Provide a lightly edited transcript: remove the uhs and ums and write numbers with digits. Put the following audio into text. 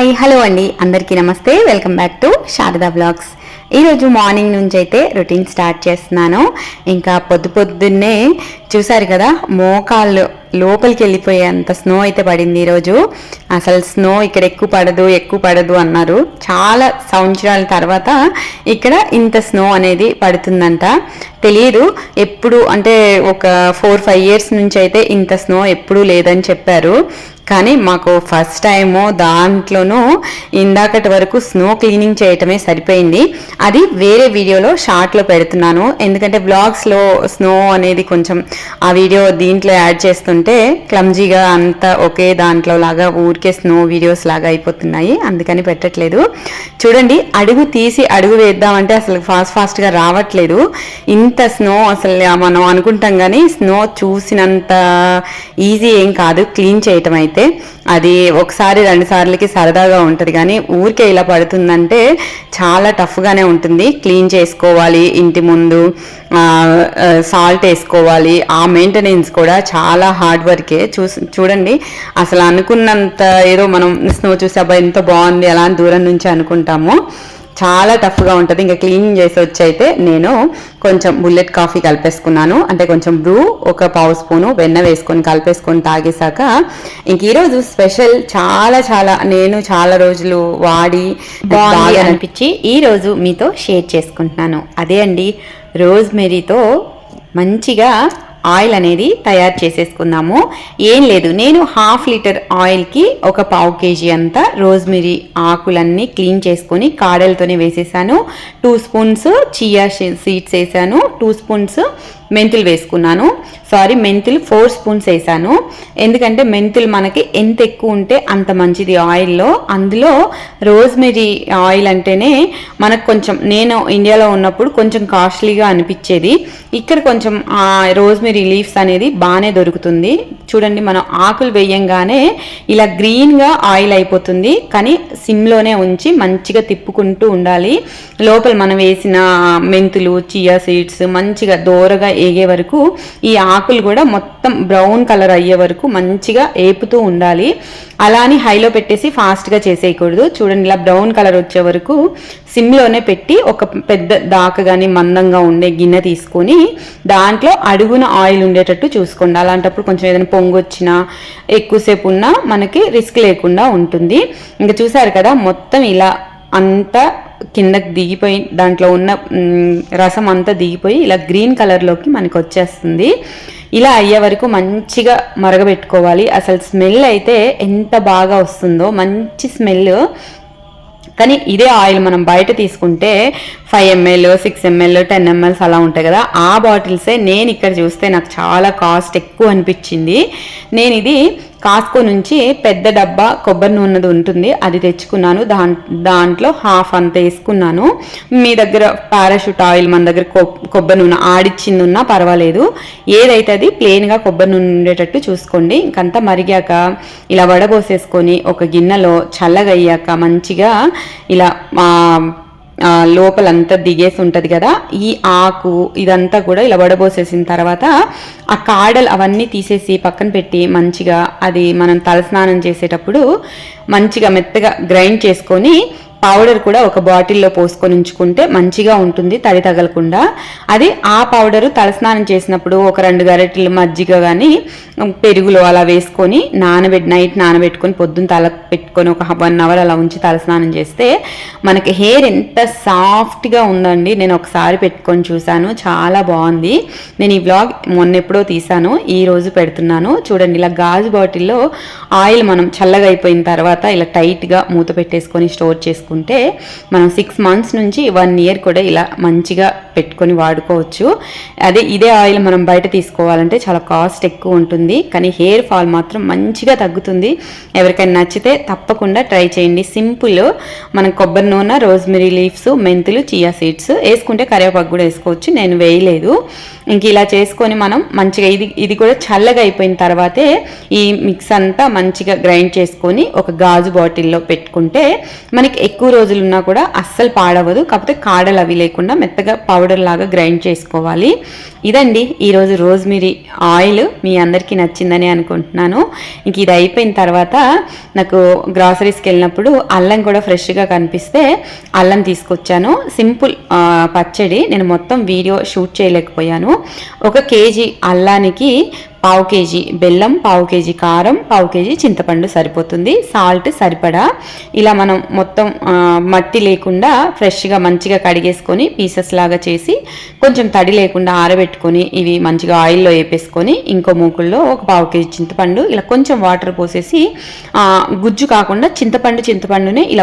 Hi hello అండి, అందరికీ నమస్తే. Welcome back to Sharada blogs. ఈరోజు మార్నింగ్ నుంచి అయితే రొటీన్ స్టార్ట్ చేస్తున్నాను. ఇంకా పొద్దున్నే చూసారు కదా, మోకాళ్ళు లోపలికి వెళ్ళిపోయేంత స్నో అయితే పడింది ఈరోజు. అసలు స్నో ఇక్కడ ఎక్కువ పడదు అన్నారు. చాలా సంవత్సరాల తర్వాత ఇక్కడ ఇంత స్నో అనేది పడుతుందంట. తెలియదు ఎప్పుడు, అంటే ఒక 4-5 ఇయర్స్ నుంచి అయితే ఇంత స్నో ఎప్పుడూ లేదని చెప్పారు. కానీ మాకు ఫస్ట్ టైము, దాంట్లోనూ ఇందాకటి వరకు స్నో క్లీనింగ్ చేయటమే సరిపోయింది. అది వేరే వీడియోలో షార్ట్లో పెడుతున్నాను, ఎందుకంటే బ్లాగ్స్లో స్నో అనేది కొంచెం ఆ వీడియో దీంట్లో యాడ్ చేస్తుంటే క్లమ్జీగా అంతా ఒకే దాంట్లో లాగా ఊరికే స్నో వీడియోస్ లాగా అయిపోతున్నాయి, అందుకని పెట్టట్లేదు. చూడండి, అడుగు తీసి అడుగు వేద్దామంటే అసలు ఫాస్ట్గా రావట్లేదు. ఇంత స్నో అసలు మనం అనుకుంటాం, కానీ స్నో చూసినంత ఈజీ ఏం కాదు క్లీన్ చేయటం అయితే. అది ఒకసారి 2 సార్లకి సరదాగా ఉంటుంది, కానీ ఊరికే ఇలా పడుతుందంటే చాలా టఫ్గానే ఉంటుంది. క్లీన్ చేసుకోవాలి, ఇంటి ముందు సాల్ట్ వేసుకోవాలి, ఆ మెయింటెనెన్స్ కూడా చాలా హార్డ్ వర్కే. చూడండి, అసలు అనుకున్నంత ఏదో మనం స్నో చూసి అబ్బాయి ఎంత బాగుంది అలా దూరం నుంచి అనుకుంటాము, చాలా టఫ్గా ఉంటుంది. ఇంకా క్లీనింగ్ చేసి వచ్చి అయితే నేను కొంచెం బుల్లెట్ కాఫీ కలిపేసుకున్నాను. అంటే కొంచెం బ్రూ, ఒక పావు స్పూను వెన్న వేసుకొని కలిపేసుకొని తాగేశాక ఇంక ఈరోజు స్పెషల్ నేను చాలా రోజులు వాడి బాగా అనిపించి ఈరోజు మీతో షేర్ చేసుకుంటున్నాను. అదే అండి, రోజ్మెరీతో మంచిగా ఆయిల్ అనేది తయారు చేసేసుకుందాము. ఏం లేదు, నేను 1/2 లీటర్ ఆయిల్కి ఒక 1/4 కేజీ అంతా రోజ్మెరీ ఆకులన్నీ క్లీన్ చేసుకొని కాడలతోనే వేసేసాను. 2 స్పూన్స్ చియా సీడ్స్ వేసాను, 2 స్పూన్స్ మెంతులు వేసుకున్నాను. మెంతులు 4 స్పూన్స్ వేసాను, ఎందుకంటే మెంతులు మనకి ఎంత ఎక్కువ ఉంటే అంత మంచిది ఆయిల్లో. అందులో రోజ్మెరీ ఆయిల్ అంటేనే మనకు కొంచెం, నేను ఇండియాలో ఉన్నప్పుడు కొంచెం కాస్ట్లీగా అనిపించేది, ఇక్కడ కొంచెం రోజ్మెరీ లీవ్స్ అనేది బాగానే దొరుకుతుంది. చూడండి, మనం ఆకులు వేయంగానే ఇలా గ్రీన్గా ఆయిల్ అయిపోతుంది, కానీ సిమ్లోనే ఉంచి మంచిగా తిప్పుకుంటూ ఉండాలి. లోపల మనం వేసిన మెంతులు, చియా సీడ్స్ మంచిగా దోరగా ఏగే వరకు, ఈ ఆకులు కూడా మొత్తం బ్రౌన్ కలర్ అయ్యే వరకు మంచిగా ఏపుతూ ఉండాలి. అలా అని హైలో పెట్టేసి ఫాస్ట్గా చేసేయకూడదు. చూడండి, ఇలా బ్రౌన్ కలర్ వచ్చే వరకు సిమ్లోనే పెట్టి ఒక పెద్ద దాక కానీ మందంగా ఉండే గిన్నె తీసుకొని దాంట్లో అడుగున ఆయిల్ ఉండేటట్టు చూసుకోండి. అలాంటప్పుడు కొంచెం ఏదైనా పొంగు వచ్చినా ఎక్కువసేపు ఉన్నా మనకి రిస్క్ లేకుండా ఉంటుంది. ఇంకా చూసారు కదా, మొత్తం ఇలా అంతా కిందకి దిగిపోయి దాంట్లో ఉన్న రసం అంతా దిగిపోయి ఇలా గ్రీన్ కలర్లోకి మనకి వచ్చేస్తుంది. ఇలా అయ్యే వరకు మంచిగా మరగబెట్టుకోవాలి. అసలు స్మెల్ అయితే ఎంత బాగా వస్తుందో, మంచి స్మెల్. కానీ ఇదే ఆయిల్ మనం బయట తీసుకుంటే 5 ml, 6 ml, 10 ml అలా ఉంటాయి కదా, ఆ బాటిల్సే నేను ఇక్కడ చూస్తే నాకు చాలా కాస్ట్ ఎక్కువ అనిపించింది. నేను ఇది కాస్కో నుంచి పెద్ద డబ్బా కొబ్బరి నూనెది ఉంటుంది, అది తెచ్చుకున్నాను. దాంట్లో 1/2 అంత వేసుకున్నాను. మీ దగ్గర పారాషూట్ ఆయిల్, మన దగ్గర కొబ్బరి నూనె ఆడిచ్చింది ఉన్నా పర్వాలేదు, ఏదైతే అది ప్లెయిన్గా కొబ్బరి నూనె ఉండేటట్టు చూసుకోండి. ఇంకంతా మరిగాక ఇలా వడబోసేసుకొని ఒక గిన్నెలో చల్లగా అయ్యాక మంచిగా ఇలా లోపలంతా దిగేసి ఉంటుంది కదా, ఈ ఆకు ఇదంతా కూడా ఇలా వడబోసేసిన తర్వాత ఆ కాడలు అవన్నీ తీసేసి పక్కన పెట్టి మంచిగా అది మనం తలస్నానం చేసేటప్పుడు మంచిగా మెత్తగా గ్రైండ్ చేసుకొని పౌడర్ కూడా ఒక బాటిల్లో పోసుకొని ఉంచుకుంటే మంచిగా ఉంటుంది, తడి తగలకుండా. అది ఆ పౌడరు తలస్నానం చేసినప్పుడు ఒక 2 గరిటెలు మజ్జిగ కానీ పెరుగులో అలా వేసుకొని నైట్ నానబెట్టుకొని పొద్దున్న తల పెట్టుకొని ఒక 1 అవర్ అలా ఉంచి తలస్నానం చేస్తే మనకి హెయిర్ ఎంత సాఫ్ట్గా ఉందండి. నేను ఒకసారి పెట్టుకొని చూశాను, చాలా బాగుంది. నేను ఈ వ్లాగ్ మొన్న ఎప్పుడో తీసాను, ఈ రోజు పెడుతున్నాను. చూడండి, ఇలా గాజు బాటిల్లో ఆయిల్ మనం చల్లగా అయిపోయిన తర్వాత ఇలా టైట్గా మూత పెట్టేసుకొని స్టోర్ చేసుకుంటే మనం 6 months నుంచి 1 year కూడా ఇలా మంచిగా పెట్టుకొని వాడుకోవచ్చు. ఇదే ఆయిల్ మనం బయట తీసుకోవాలంటే చాలా కాస్ట్ ఎక్కువ ఉంటుంది, కానీ హెయిర్ ఫాల్ మాత్రం మంచిగా తగ్గుతుంది. ఎవరికైనా నచ్చితే తప్పకుండా ట్రై చేయండి. సింపుల్, మనం కొబ్బరి నూనె, రోజ్మెరీ లీవ్స్, మెంతులు, చియా సీడ్స్ వేసుకుంటే కరివేపాకు కూడా వేసుకోవచ్చు, నేను వేయలేదు. ఇంక ఇలా చేసుకొని మనం మంచిగా ఇది కూడా చల్లగా అయిపోయిన తర్వాతే ఈ మిక్స్ అంతా మంచిగా గ్రైండ్ చేసుకొని ఒక గాజు బాటిల్లో పెట్టుకుంటే మనకి ఎక్కువ ఎక్కువ రోజులు ఉన్నా కూడా అస్సలు పాడవదు. కాకపోతే కాడలు అవి లేకుండా మెత్తగా పౌడర్ లాగా గ్రైండ్ చేసుకోవాలి. ఇదండి ఈరోజు రోజ్మెరీ ఆయిల్. మీ అందరికీ నచ్చిందని అనుకుంటున్నాను. ఇంక ఇది అయిపోయిన తర్వాత నాకు గ్రాసరీస్కి వెళ్ళినప్పుడు అల్లం కూడా ఫ్రెష్గా కనిపిస్తే అల్లం తీసుకొచ్చాను. సింపుల్ పచ్చడి. నేను మొత్తం వీడియో షూట్ చేయలేకపోయాను. 1 కేజీ అల్లానికి 1/2 కేజీ బెల్లం, 1/2 కేజీ కారం, 1/2 కేజీ చింతపండు సరిపోతుంది. సాల్ట్ సరిపడా. ఇలా మనం మొత్తం మట్టి లేకుండా ఫ్రెష్గా మంచిగా కడిగేసుకొని పీసెస్ లాగా చేసి కొంచెం తడి లేకుండా ఆరబెట్టుకొని ఇవి మంచిగా ఆయిల్లో వేపేసుకొని ఇంకో మూకుల్లో 1/2 కేజీ చింతపండు ఇలా కొంచెం వాటర్ పోసేసి గుజ్జు కాకుండా చింతపండునే ఇలా